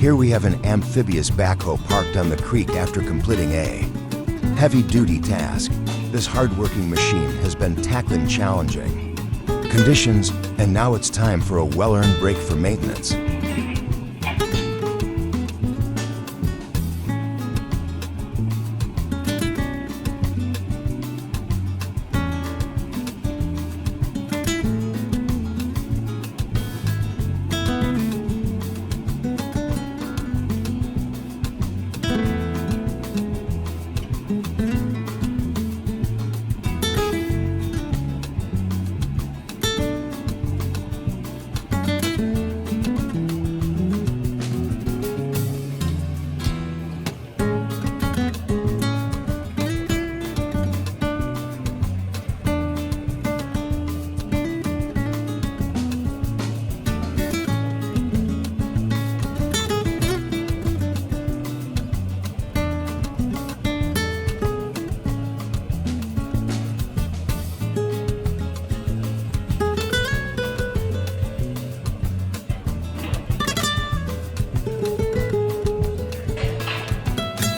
Here we have an amphibious backhoe parked on the creek after completing a heavy-duty task. This hard-working machine has been tackling challenging conditions, and now it's time for a well-earned break for maintenance.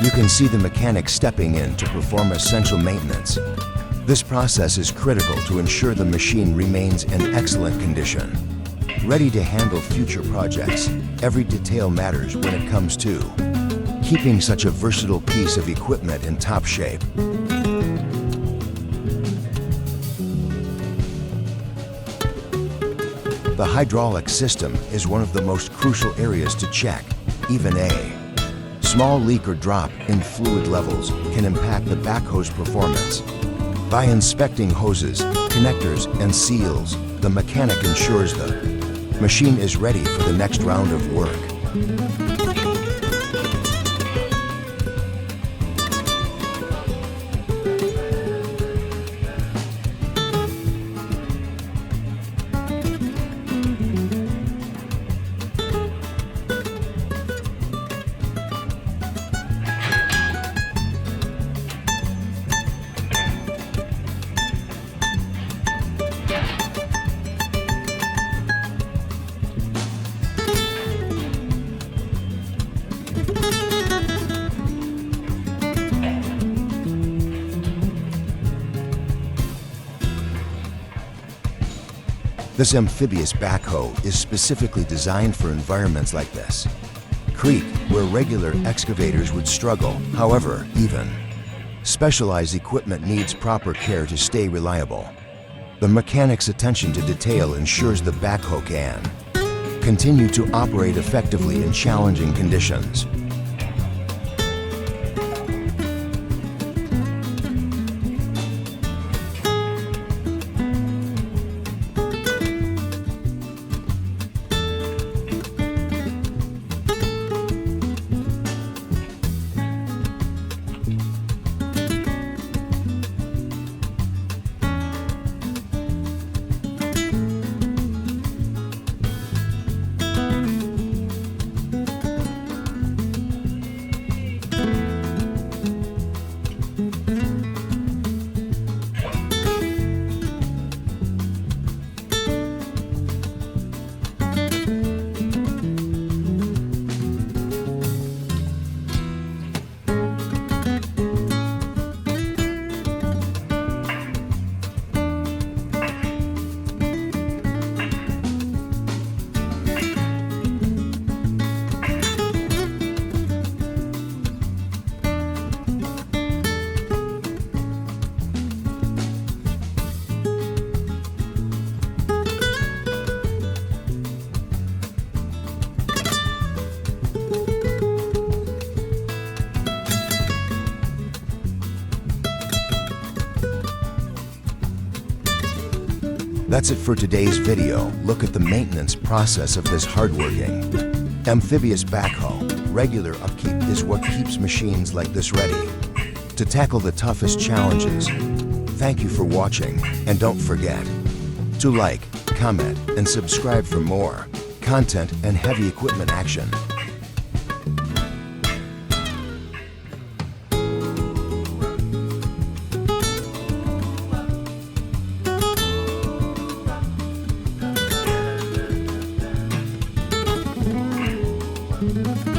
You can see the mechanic stepping in to perform essential maintenance. This process is critical to ensure the machine remains in excellent condition. Ready to handle future projects, every detail matters when it comes to keeping such a versatile piece of equipment in top shape. The hydraulic system is one of the most crucial areas to check. Even a small leak or drop in fluid levels can impact the backhoe's performance. By inspecting hoses, connectors, and seals, the mechanic ensures the machine is ready for the next round of work. This amphibious backhoe is specifically designed for environments like this creek, where regular excavators would struggle. However, even specialized equipment needs proper care to stay reliable. The mechanic's attention to detail ensures the backhoe can continue to operate effectively in challenging conditions. That's it for today's video. Look at the maintenance process of this hardworking amphibious backhoe. Regular upkeep is what keeps machines like this ready to tackle the toughest challenges. Thank you for watching, and don't forget to like, comment, and subscribe for more content and heavy equipment action. Thank you.